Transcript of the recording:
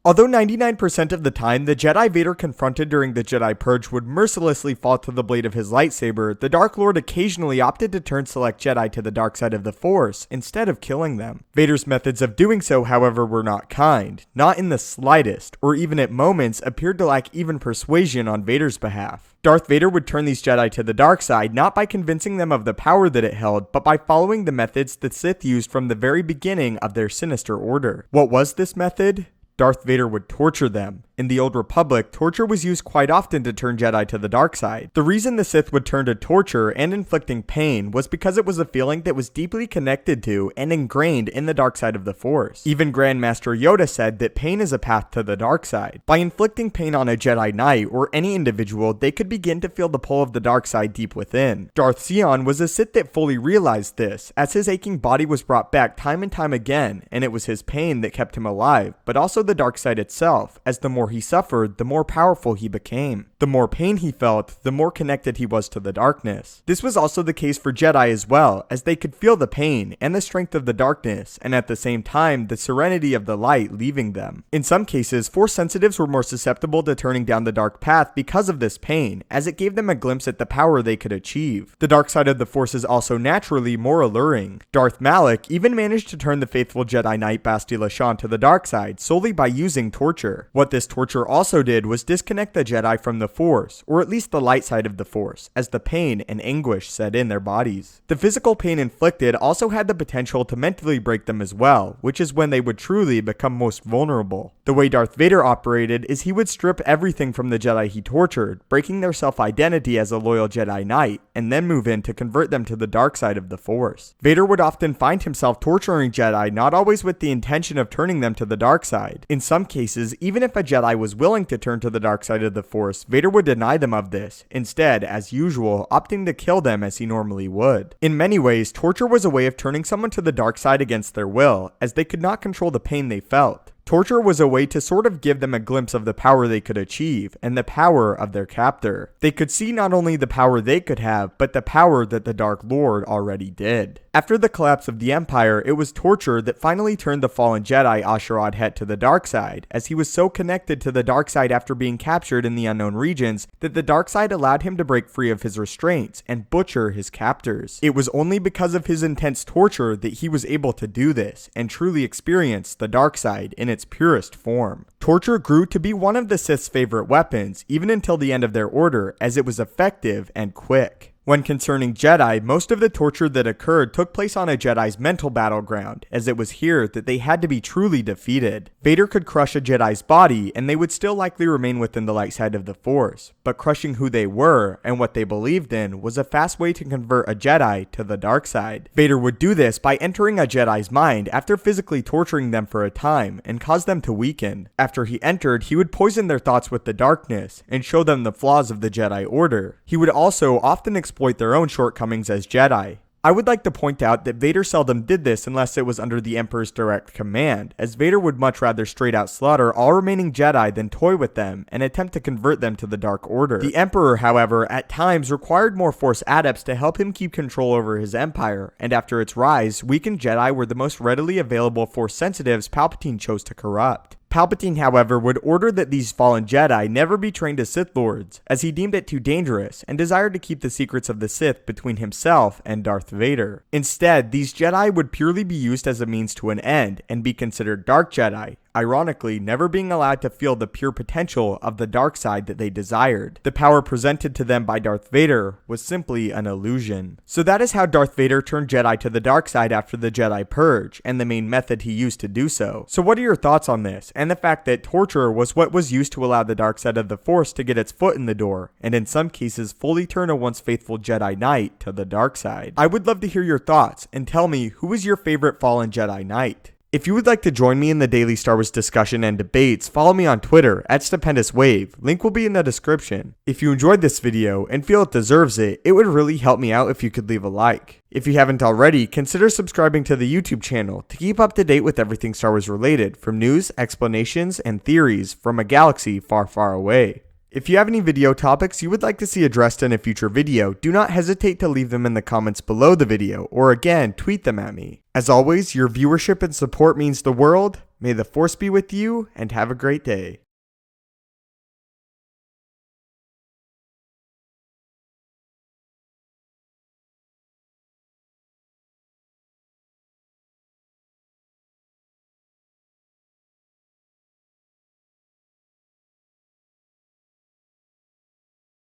Although 99% of the time, the Jedi Vader confronted during the Jedi Purge would mercilessly fall to the blade of his lightsaber, the Dark Lord occasionally opted to turn select Jedi to the dark side of the Force instead of killing them. Vader's methods of doing so, however, were not kind, not in the slightest, or even at moments appeared to lack even persuasion on Vader's behalf. Darth Vader would turn these Jedi to the dark side not by convincing them of the power that it held, but by following the methods the Sith used from the very beginning of their sinister order. What was this method? Darth Vader would torture them. In the Old Republic, torture was used quite often to turn Jedi to the dark side. The reason the Sith would turn to torture and inflicting pain was because it was a feeling that was deeply connected to and ingrained in the dark side of the Force. Even Grandmaster Yoda said that pain is a path to the dark side. By inflicting pain on a Jedi Knight or any individual, they could begin to feel the pull of the dark side deep within. Darth Sion was a Sith that fully realized this, as his aching body was brought back time and time again, and it was his pain that kept him alive, but also the dark side itself, as the more he suffered, the more powerful he became. The more pain he felt, the more connected he was to the darkness. This was also the case for Jedi as well, as they could feel the pain and the strength of the darkness, and at the same time, the serenity of the light leaving them. In some cases, Force sensitives were more susceptible to turning down the dark path because of this pain, as it gave them a glimpse at the power they could achieve. The dark side of the Force is also naturally more alluring. Darth Malak even managed to turn the faithful Jedi Knight Bastila Shan to the dark side solely by using torture. What this torture also did was disconnect the Jedi from the Force, or at least the light side of the Force, as the pain and anguish set in their bodies. The physical pain inflicted also had the potential to mentally break them as well, which is when they would truly become most vulnerable. The way Darth Vader operated is he would strip everything from the Jedi he tortured, breaking their self-identity as a loyal Jedi Knight, and then move in to convert them to the dark side of the Force. Vader would often find himself torturing Jedi, not always with the intention of turning them to the dark side. In some cases, even if a Jedi was willing to turn to the dark side of the Force, Vader would deny them of this, instead, as usual, opting to kill them as he normally would. In many ways, torture was a way of turning someone to the dark side against their will, as they could not control the pain they felt. Torture was a way to sort of give them a glimpse of the power they could achieve, and the power of their captor. They could see not only the power they could have, but the power that the Dark Lord already did. After the collapse of the Empire, it was torture that finally turned the fallen Jedi Asherad Het to the dark side, as he was so connected to the dark side after being captured in the unknown regions that the dark side allowed him to break free of his restraints and butcher his captors. It was only because of his intense torture that he was able to do this, and truly experience the dark side in its purest form. Torture grew to be one of the Sith's favorite weapons, even until the end of their order, as it was effective and quick. When concerning Jedi, most of the torture that occurred took place on a Jedi's mental battleground, as it was here that they had to be truly defeated. Vader could crush a Jedi's body, and they would still likely remain within the light side of the Force, but crushing who they were and what they believed in was a fast way to convert a Jedi to the dark side. Vader would do this by entering a Jedi's mind after physically torturing them for a time, and cause them to weaken. After he entered, he would poison their thoughts with the darkness, and show them the flaws of the Jedi Order. He would also often exploit their own shortcomings as Jedi. I would like to point out that Vader seldom did this unless it was under the Emperor's direct command, as Vader would much rather straight out slaughter all remaining Jedi than toy with them and attempt to convert them to the Dark Order. The Emperor, however, at times required more Force adepts to help him keep control over his empire, and after its rise, weakened Jedi were the most readily available Force sensitives Palpatine chose to corrupt. Palpatine, however, would order that these fallen Jedi never be trained as Sith Lords, as he deemed it too dangerous and desired to keep the secrets of the Sith between himself and Darth Vader. Instead, these Jedi would purely be used as a means to an end and be considered Dark Jedi, ironically never being allowed to feel the pure potential of the dark side that they desired. The power presented to them by Darth Vader was simply an illusion. So that is how Darth Vader turned Jedi to the dark side after the Jedi Purge, and the main method he used to do so. So what are your thoughts on this, and the fact that torture was what was used to allow the dark side of the Force to get its foot in the door, and in some cases fully turn a once faithful Jedi Knight to the dark side? I would love to hear your thoughts, and tell me who is your favorite fallen Jedi Knight. If you would like to join me in the daily Star Wars discussion and debates, follow me on Twitter at Stupendous Wave. Link will be in the description. If you enjoyed this video and feel it deserves it, it would really help me out if you could leave a like. If you haven't already, consider subscribing to the YouTube channel to keep up to date with everything Star Wars related, from news, explanations, and theories from a galaxy far, far away. If you have any video topics you would like to see addressed in a future video, do not hesitate to leave them in the comments below the video, or again, tweet them at me. As always, your viewership and support means the world. May the Force be with you, and have a great day.